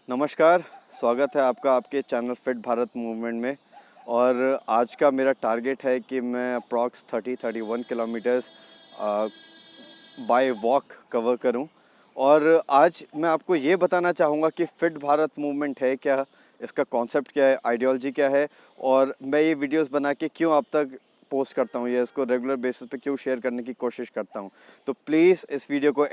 नमस्कार, स्वागत है आपका आपके चैनल फिट भारत मूवमेंट में। और आज का मेरा टारगेट है कि मैं approx 30-31 kilometres bye walk cover करूं। और आज मैं आपको ये बताना चाहूँगा कि फिट भारत मूवमेंट है क्या, इसका कॉन्सेप्ट क्या है, आइडियोलॉजी क्या है, और मैं ये वीडियोस बना के क्यों आप तक पोस्ट करता हूँ या इसको रेगुलर बेसिस पे क्यों शेयर करने की कोशिश करता हूँ। तो प्लीज़ इस वीडियो को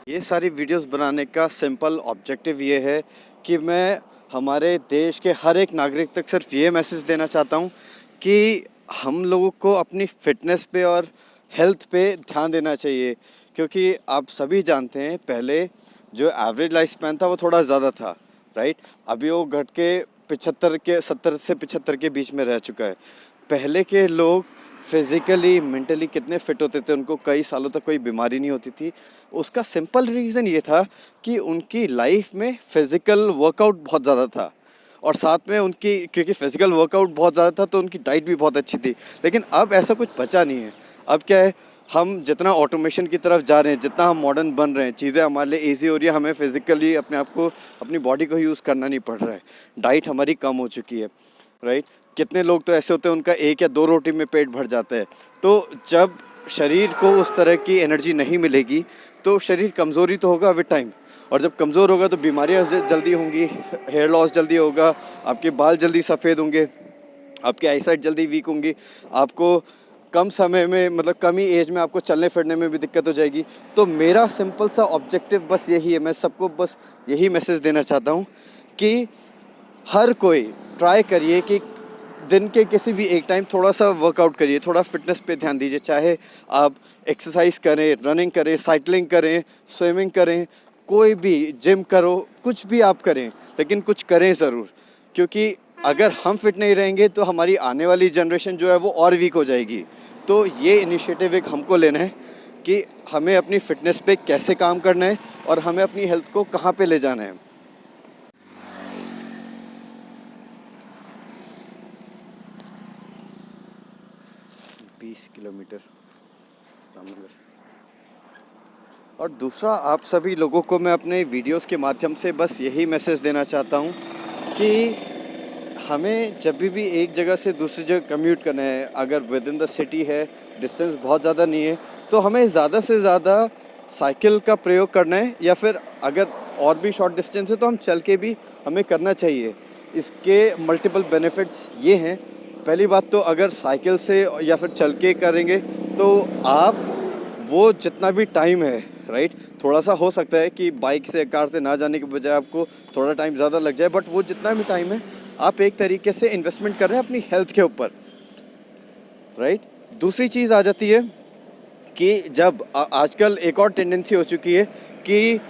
ये सारी वीडियोस बनाने का सिंपल ऑब्जेक्टिव ये है कि मैं हमारे देश के हर एक नागरिक तक सिर्फ ये मैसेज देना चाहता हूँ कि हम लोगों को अपनी फिटनेस पे और हेल्थ पे ध्यान देना चाहिए। क्योंकि आप सभी जानते हैं पहले जो एवरेज लाइफ स्पैन था वो थोड़ा ज़्यादा था, राइट। अभी वो घट के 70 से 75 के बीच में रह चुका है। पहले के लोग फिज़िकली मेंटली कितने फिट होते थे, उनको कई सालों तक कोई बीमारी नहीं होती थी। उसका सिंपल रीज़न ये था कि उनकी लाइफ में फ़िज़िकल वर्कआउट बहुत ज़्यादा था, और साथ में उनकी क्योंकि फ़िज़िकल वर्कआउट बहुत ज़्यादा था तो उनकी डाइट भी बहुत अच्छी थी। लेकिन अब ऐसा कुछ बचा नहीं है। अब क्या है, हम जितना ऑटोमेशन की तरफ जा रहे हैं, जितना हम मॉडर्न बन रहे हैं, चीज़ें हमारे लिए ईज़ी हो रही है, हमें फ़िज़िकली अपने आप को, अपनी बॉडी को यूज़ करना नहीं पड़ रहा है। डाइट हमारी कम हो चुकी है, राइट। कितने लोग तो ऐसे होते हैं उनका 1 या 2 रोटी में पेट भर जाता है। तो जब शरीर को उस तरह की एनर्जी नहीं मिलेगी तो शरीर कमज़ोरी तो होगा विद टाइम, और जब कमज़ोर होगा तो बीमारियाँ जल्दी होंगी, हेयर लॉस जल्दी होगा, आपके बाल जल्दी सफ़ेद होंगे, आपकी आईसाइट जल्दी वीक होंगी, आपको कम समय में मतलब कम ही एज में आपको चलने फिरने में भी दिक्कत हो जाएगी। तो मेरा सिंपल सा ऑब्जेक्टिव बस यही है, मैं सबको बस यही मैसेज देना चाहता हूँ कि हर कोई ट्राई करिए कि दिन के किसी भी एक टाइम थोड़ा सा वर्कआउट करिए, थोड़ा फिटनेस पे ध्यान दीजिए। चाहे आप एक्सरसाइज करें, रनिंग करें, साइकिलिंग करें, स्विमिंग करें, कोई भी जिम करो, कुछ भी आप करें, लेकिन कुछ करें ज़रूर। क्योंकि अगर हम फिट नहीं रहेंगे तो हमारी आने वाली जनरेशन जो है वो और वीक हो जाएगी। तो ये इनिशिएटिव एक हमको लेना है कि हमें अपनी फिटनेस पे कैसे काम करना है और हमें अपनी हेल्थ को कहाँ पे ले जाना है। 20 किलोमीटर रामनगर। और दूसरा, आप सभी लोगों को मैं अपने वीडियोस के माध्यम से बस यही मैसेज देना चाहता हूँ कि हमें जब भी एक जगह से दूसरी जगह कम्यूट करना है, अगर विद इन द सिटी है, डिस्टेंस बहुत ज़्यादा नहीं है, तो हमें ज़्यादा से ज़्यादा साइकिल का प्रयोग करना है, या फिर अगर और भी शॉर्ट डिस्टेंस है तो हम चल के भी हमें करना चाहिए। इसके मल्टीपल बेनिफिट्स ये हैं। पहली बात तो अगर साइकिल से या फिर चल के करेंगे तो आप वो जितना भी टाइम है, राइट, थोड़ा सा हो सकता है कि बाइक से कार से ना जाने के बजाय आपको थोड़ा टाइम ज़्यादा लग जाए, बट वो जितना भी टाइम है आप एक तरीके से इन्वेस्टमेंट कर रहे हैं अपनी हेल्थ के ऊपर, राइट। दूसरी चीज़ आ जाती है कि जब आजकल एक और टेंडेंसी हो चुकी है कि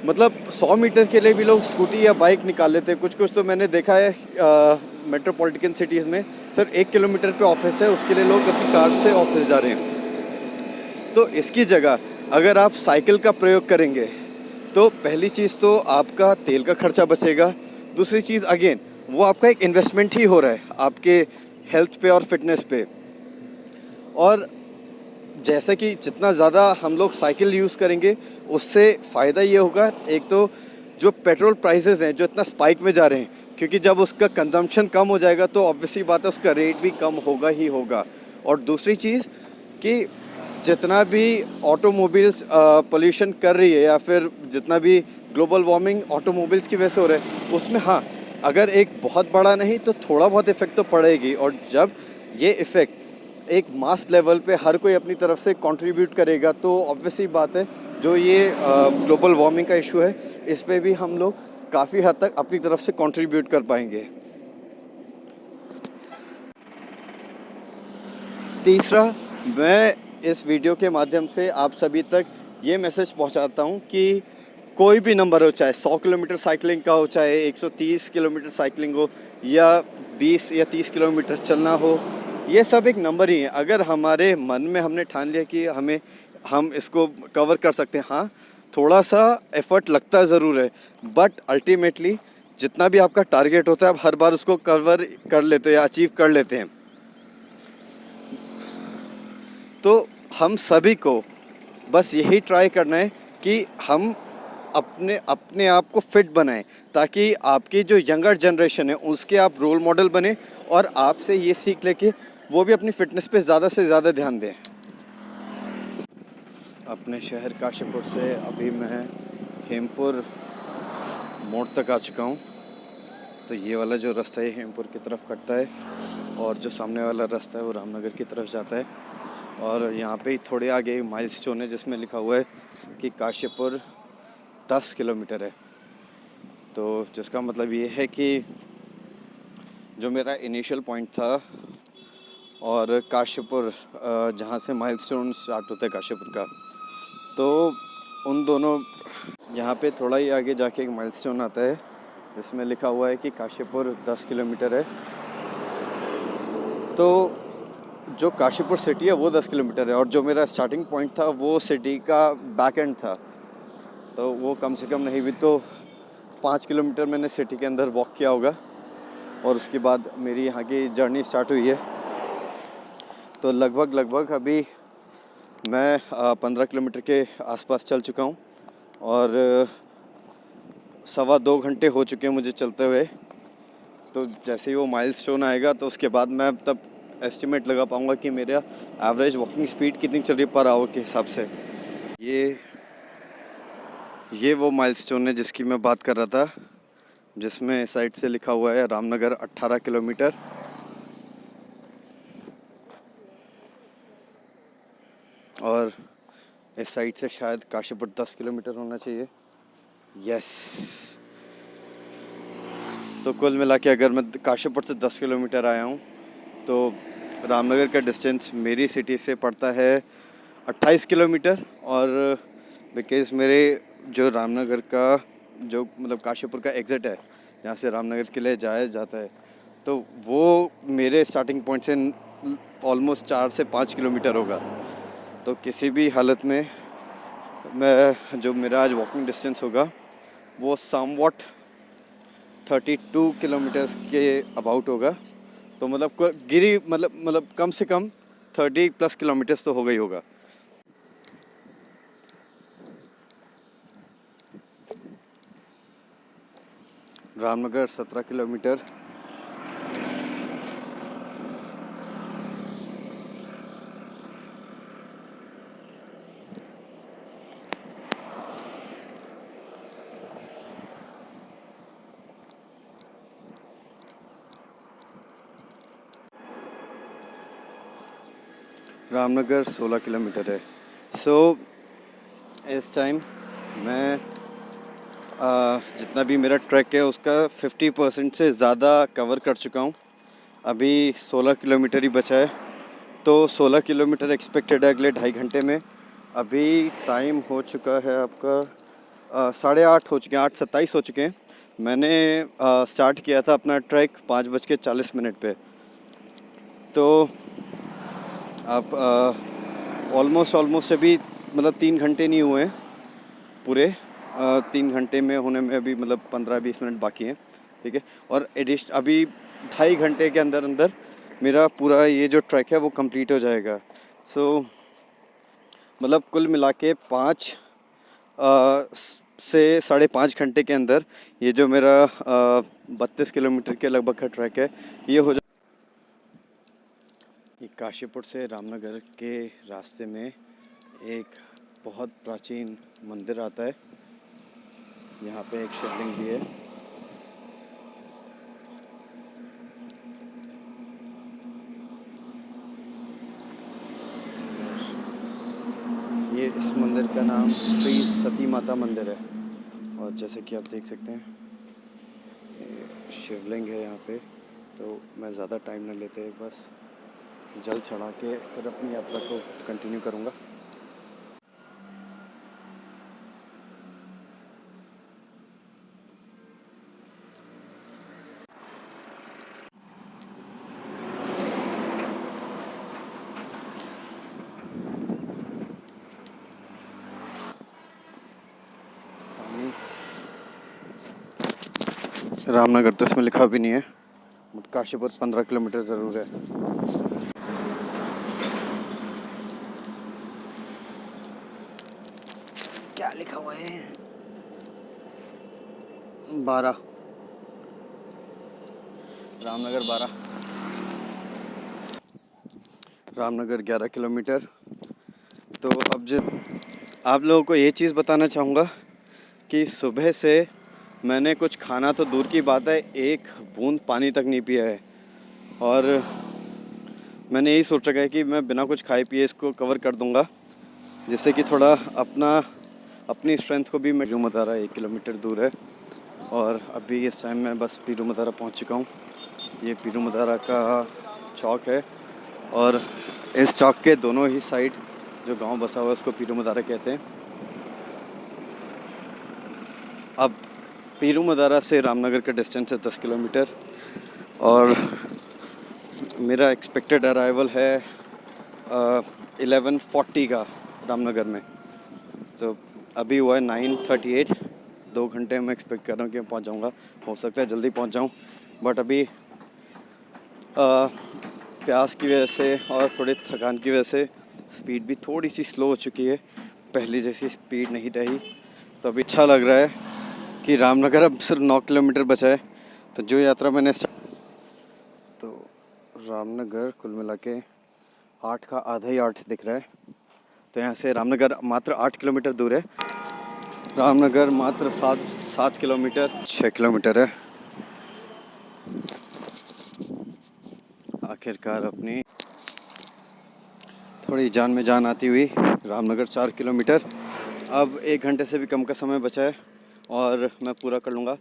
मतलब 100 मीटर के लिए भी लोग स्कूटी या बाइक निकाल लेते हैं। कुछ कुछ तो मैंने देखा है मेट्रोपॉलिटन सिटीज़ में, सर 1 किलोमीटर पे ऑफिस है, उसके लिए लोग अपनी कार से ऑफिस जा रहे हैं। तो इसकी जगह अगर आप साइकिल का प्रयोग करेंगे तो पहली चीज़ तो आपका तेल का खर्चा बचेगा। दूसरी चीज़ अगेन वो आपका एक इन्वेस्टमेंट ही हो रहा है आपके हेल्थ पे और फिटनेस पे। और जैसे कि जितना ज़्यादा हम लोग साइकिल यूज़ करेंगे उससे फ़ायदा ये होगा, एक तो जो पेट्रोल प्राइसेस हैं जो इतना स्पाइक में जा रहे हैं, क्योंकि जब उसका कंजम्पशन कम हो जाएगा तो ऑब्वियसली बात है उसका रेट भी कम होगा ही होगा। और दूसरी चीज़ कि जितना भी ऑटोमोबाइल्स पोल्यूशन कर रही है, या फिर जितना भी ग्लोबल वार्मिंग ऑटोमोबाइल्स की वजह से हो रहा है, उसमें हाँ अगर एक बहुत बड़ा नहीं तो थोड़ा बहुत इफ़ेक्ट तो पड़ेगी। और जब ये इफ़ेक्ट एक मास लेवल पे हर कोई अपनी तरफ से कंट्रीब्यूट करेगा तो ऑब्वियसली बात है जो ये ग्लोबल वार्मिंग का इशू है इस पे भी हम लोग काफ़ी हद तक अपनी तरफ से कंट्रीब्यूट कर पाएंगे। तीसरा, मैं इस वीडियो के माध्यम से आप सभी तक ये मैसेज पहुंचाता हूं कि कोई भी नंबर हो, चाहे 100 किलोमीटर साइकिलिंग का हो, चाहे 130 किलोमीटर साइकिलिंग हो, या 20 या 30 किलोमीटर चलना हो, ये सब एक नंबर ही है। अगर हमारे मन में हमने ठान लिया कि हम इसको कवर कर सकते हैं, हाँ थोड़ा सा एफर्ट लगता ज़रूर है, बट अल्टीमेटली जितना भी आपका टारगेट होता है आप हर बार उसको कवर कर लेते हो या अचीव कर लेते हैं। तो हम सभी को बस यही ट्राई करना है कि हम अपने अपने आप को फिट बनाएं, ताकि आपकी जो यंगर जनरेशन है उसके आप रोल मॉडल बने और आपसे ये सीख लेके वो भी अपनी फिटनेस पे ज़्यादा से ज़्यादा ध्यान दें। अपने शहर काशीपुर से अभी मैं हेमपुर मोड़ तक आ चुका हूँ। तो ये वाला जो रास्ता है हेमपुर की तरफ कटता है, और जो सामने वाला रास्ता है वो रामनगर की तरफ जाता है। और यहाँ पे ही थोड़े आगे माइलस्टोन है जिसमें लिखा हुआ है कि काशीपुर 10 किलोमीटर है। तो जिसका मतलब ये है कि जो मेरा इनिशियल पॉइंट था और काशीपुर जहाँ से माइलस्टोन स्टार्ट होता है काशीपुर का, तो उन दोनों यहाँ पे थोड़ा ही आगे जाके एक माइलस्टोन आता है जिसमें लिखा हुआ है कि काशीपुर 10 किलोमीटर है। तो जो काशीपुर सिटी है वो 10 किलोमीटर है, और जो मेरा स्टार्टिंग पॉइंट था वो सिटी का बैक एंड था। तो वो कम से कम नहीं भी तो 5 किलोमीटर मैंने सिटी के अंदर वॉक किया होगा, और उसके बाद मेरी यहाँ की जर्नी स्टार्ट हुई है। तो लगभग अभी मैं 15 किलोमीटर के आसपास चल चुका हूँ, और 2.25 घंटे हो चुके हैं मुझे चलते हुए। तो जैसे ही वो माइलस्टोन आएगा तो उसके बाद मैं तब एस्टिमेट लगा पाऊँगा कि मेरा एवरेज वॉकिंग स्पीड कितनी चल रही है पर आवर के हिसाब से। ये वो माइलस्टोन है जिसकी मैं बात कर रहा था, जिसमें साइड से लिखा हुआ है रामनगर 18 किलोमीटर। और इस साइड से शायद काशीपुर 10 किलोमीटर होना चाहिए। यस। तो कुल मिला के अगर मैं काशीपुर से 10 किलोमीटर आया हूँ तो रामनगर का डिस्टेंस मेरी सिटी से पड़ता है 28 किलोमीटर। और बिकॉज़ मेरे जो रामनगर का जो मतलब काशीपुर का एग्ज़िट है जहाँ से रामनगर के लिए जाया जाता है, तो वो मेरे स्टार्टिंग पॉइंट से ऑलमोस्ट 4 से 5 किलोमीटर होगा। तो किसी भी हालत में मैं जो मेरा आज वॉकिंग डिस्टेंस होगा वो समवॉट 32 किलोमीटर्स के अबाउट होगा। तो मतलब गिरी मतलब कम से कम 30+ किलोमीटर्स तो हो गई होगा। रामनगर 17 किलोमीटर। रामनगर 16 किलोमीटर है। सो इस टाइम मैं जितना भी मेरा ट्रैक है उसका 50% से ज़्यादा कवर कर चुका हूँ। अभी 16 किलोमीटर ही बचा है। तो 16 किलोमीटर एक्सपेक्टेड है अगले 2.5 घंटे में। अभी टाइम हो चुका है आपका 8:30 हो चुके हैं, 8:27 हो चुके हैं। मैंने स्टार्ट किया था अपना ट्रैक 5:40 पे। तो आप ऑलमोस्ट अभी मतलब 3 घंटे नहीं हुए हैं पूरे। 3 घंटे में होने में अभी मतलब 15-20 मिनट बाकी हैं, ठीक है। और अभी 2.5 घंटे के अंदर अंदर मेरा पूरा ये जो ट्रैक है वो कंप्लीट हो जाएगा। सो मतलब कुल मिला के 5 से 5.5 घंटे के अंदर ये जो मेरा 32 किलोमीटर के लगभग का ट्रैक है ये हो ये काशीपुर से रामनगर के रास्ते में एक बहुत प्राचीन मंदिर आता है। यहाँ पे एक शिवलिंग भी है। ये इस मंदिर का नाम श्री सती माता मंदिर है। और जैसे कि आप देख सकते हैं ये शिवलिंग है यहाँ पे। तो मैं ज़्यादा टाइम न लेते बस जल चढ़ा के फिर अपनी यात्रा को कंटिन्यू करूँगा। रामनगर तो इसमें लिखा भी नहीं है, बट काशीपुर 15 किलोमीटर ज़रूर है। क्या लिखा हुआ है? 12, रामनगर 12, रामनगर 11 किलोमीटर। तो अब जो आप लोगों को ये चीज़ बताना चाहूँगा कि सुबह से मैंने कुछ खाना तो दूर की बात है, एक बूंद पानी तक नहीं पिया है। और मैंने यही सोच रखा है कि मैं बिना कुछ खाए पिए इसको कवर कर दूँगा, जिससे कि थोड़ा अपनी स्ट्रेंथ को भी। मैं पीरूमदारा 1 किलोमीटर दूर है और अभी इस टाइम मैं बस पीरूमदारा पहुंच चुका हूं। ये पीरूमदारा का चौक है और इस चौक के दोनों ही साइड जो गांव बसा हुआ है उसको पीरूमदारा कहते हैं। अब पीरूमदारा से रामनगर का डिस्टेंस है 10 किलोमीटर और मेरा एक्सपेक्टेड अराइवल है 11:40 का रामनगर में। तो अभी हुआ है 9:38, 2 घंटे में एक्सपेक्ट कर रहा हूँ कि मैं पहुँच जाऊँगा। हो सकता है जल्दी पहुँच जाऊँ, बट अभी प्यास की वजह से और थोड़ी थकान की वजह से स्पीड भी थोड़ी सी स्लो हो चुकी है, पहले जैसी स्पीड नहीं रही। तो अभी अच्छा लग रहा है कि रामनगर अब सिर्फ 9 किलोमीटर बचा है। तो जो यात्रा मैंने तो रामनगर कुल मिला के 8 का आधा ही 8 दिख रहा है। तो यहाँ से रामनगर मात्र 8 किलोमीटर दूर है, रामनगर मात्र 7 किलोमीटर 6 किलोमीटर है। आखिरकार अपनी थोड़ी जान में जान आती हुई रामनगर 4 किलोमीटर। अब 1 घंटे से भी कम का समय बचा है और मैं पूरा कर लूँगा।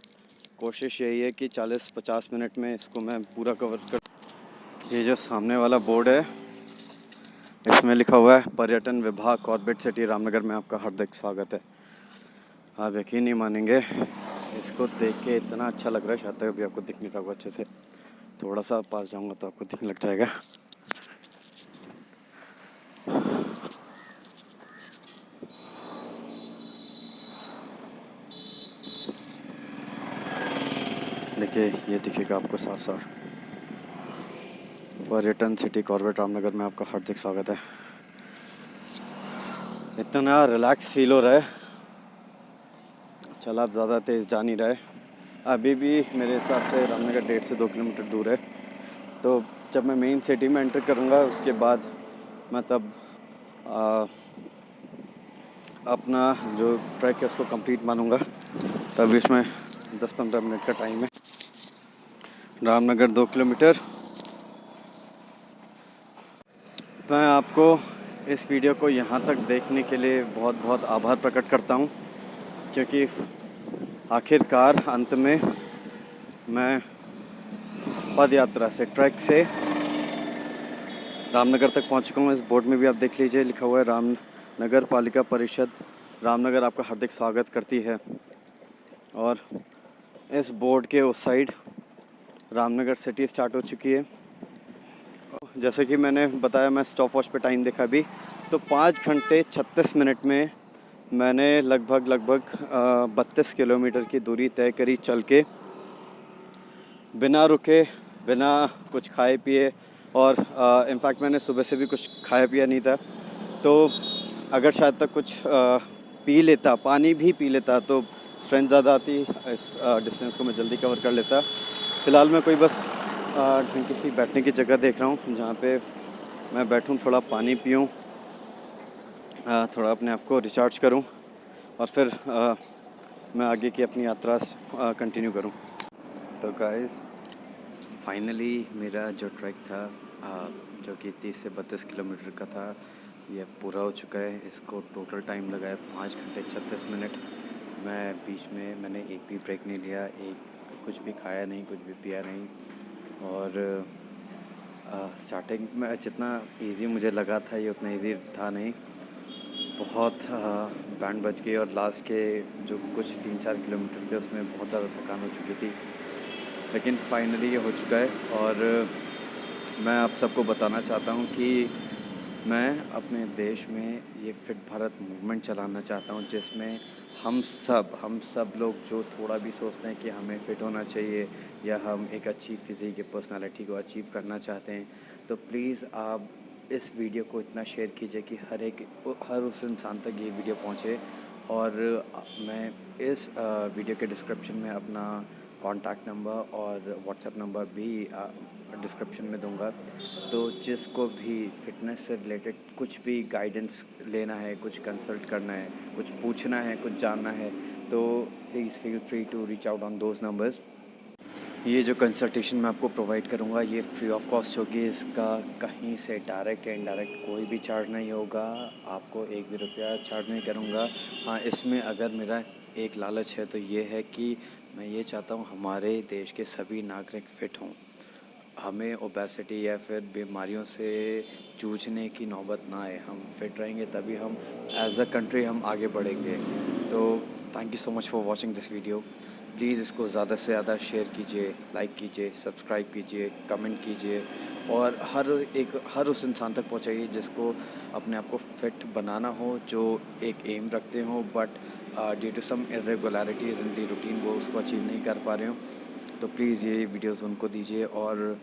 कोशिश यही है कि 40-50 मिनट में इसको मैं पूरा कवर कर। ये जो सामने वाला बोर्ड है इसमें लिखा हुआ है पर्यटन विभाग कॉर्बेट सिटी रामनगर में आपका हार्दिक स्वागत है। आप यकीन नहीं मानेंगे, इसको देख के इतना अच्छा लग रहा है, शायद तक अभी आपको दिख नहीं रहा होगा अच्छे से। थोड़ा सा पास जाऊंगा तो आपको दिखने लग जाएगा। देखिए ये दिखेगा आपको साफ साफ, पर्यटन सिटी कॉर्बेट रामनगर में आपका हार्दिक स्वागत है। इतना रिलैक्स फील हो रहा है, चल आप ज़्यादा तेज़ जा नहीं रहे। अभी भी मेरे हिसाब से रामनगर 1.5 से 2 किलोमीटर दूर है। तो जब मैं मेन सिटी में एंटर करूँगा उसके बाद मैं तब अपना जो ट्रैक है उसको कंप्लीट मानूँगा। तब इसमें 10-15 मिनट का टाइम है। रामनगर 2 किलोमीटर। मैं आपको इस वीडियो को यहाँ तक देखने के लिए बहुत बहुत आभार प्रकट करता हूँ, क्योंकि आखिरकार अंत में मैं पद यात्रा से ट्रैक से रामनगर तक पहुँच चुका हूँ। इस बोर्ड में भी आप देख लीजिए, लिखा हुआ है रामनगर पालिका परिषद रामनगर आपका हार्दिक स्वागत करती है। और इस बोर्ड के उस साइड रामनगर सिटी स्टार्ट हो चुकी है। जैसे कि मैंने बताया, मैं स्टॉप वॉच पे टाइम देखा अभी तो 5 घंटे 36 मिनट में मैंने लगभग 32 किलोमीटर की दूरी तय करी चल के, बिना रुके, बिना कुछ खाए पिए। और इनफैक्ट मैंने सुबह से भी कुछ खाया पिया नहीं था। तो अगर शायद तक कुछ पी लेता, पानी भी पी लेता, तो स्ट्रेंथ ज़्यादा आती, इस डिस्टेंस को मैं जल्दी कवर कर लेता। फ़िलहाल मैं कोई बस ढंग सी बैठने की जगह देख रहा हूँ जहाँ पे मैं बैठूँ, थोड़ा पानी पीऊँ, थोड़ा अपने आप को रिचार्ज करूँ और फिर मैं आगे की अपनी यात्रा कंटिन्यू करूँ। तो गाइस फाइनली मेरा जो ट्रैक था जो कि 30 से 32 किलोमीटर का था, ये पूरा हो चुका है। इसको टोटल टाइम लगा है 5 घंटे 36 मिनट। मैं बीच में मैंने एक भी ब्रेक नहीं लिया, कुछ भी खाया नहीं, कुछ भी पिया नहीं। और स्टार्टिंग में जितना इजी मुझे लगा था ये उतना इजी था नहीं, बहुत बैंड बज गई। और लास्ट के जो कुछ 3-4 किलोमीटर थे उसमें बहुत ज़्यादा थकान हो चुकी थी, लेकिन फाइनली ये हो चुका है। और मैं आप सबको बताना चाहता हूँ कि मैं अपने देश में ये फिट भारत मूवमेंट चलाना चाहता हूँ, जिसमें हम सब लोग जो थोड़ा भी सोचते हैं कि हमें फ़िट होना चाहिए या हम एक अच्छी फ़िज़ीक या पर्सनैलिटी को अचीव करना चाहते हैं, तो प्लीज़ आप इस वीडियो को इतना शेयर कीजिए कि हर उस इंसान तक ये वीडियो पहुँचे। और मैं इस वीडियो के डिस्क्रिप्शन में अपना कॉन्टैक्ट नंबर और व्हाट्सएप नंबर भी डिस्क्रिप्शन में दूंगा। तो जिसको भी फ़िटनेस से रिलेटेड कुछ भी गाइडेंस लेना है, कुछ कंसल्ट करना है, कुछ पूछना है, कुछ जानना है, तो please feel free to reach out on those numbers. ये जो कंसल्टेशन मैं आपको प्रोवाइड करूँगा ये फ्री ऑफ कॉस्ट होगी। इसका कहीं से डायरेक्ट या इनडायरेक्ट कोई भी चार्ज नहीं होगा। आपको एक भी रुपया चार्ज नहीं करूँगा। हाँ, इसमें अगर मेरा एक लालच है तो ये है कि मैं ये चाहता हूँ हमारे देश के सभी नागरिक फ़िट हों। हमें ओबेसिटी या फिर बीमारियों से जूझने की नौबत ना आए। हम फिट रहेंगे तभी हम एज़ अ कंट्री हम आगे बढ़ेंगे। तो thank you so much for watching this video. Please इसको ज़्यादा से ज़्यादा शेयर कीजिए, लाइक कीजिए, सब्सक्राइब कीजिए, कमेंट कीजिए और हर उस इंसान तक पहुंचाइए जिसको अपने आप को फिट बनाना हो, जो एक एम रखते हों but due to some irregularities in the routine वो उसको अचीव नहीं कर पा रहे हों। तो प्लीज़ ये वीडियोस उनको दीजिए और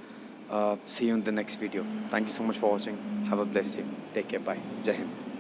see you in the next video. Thank you so much for watching. Have a blessed day. Take care. Bye. जय हिंद।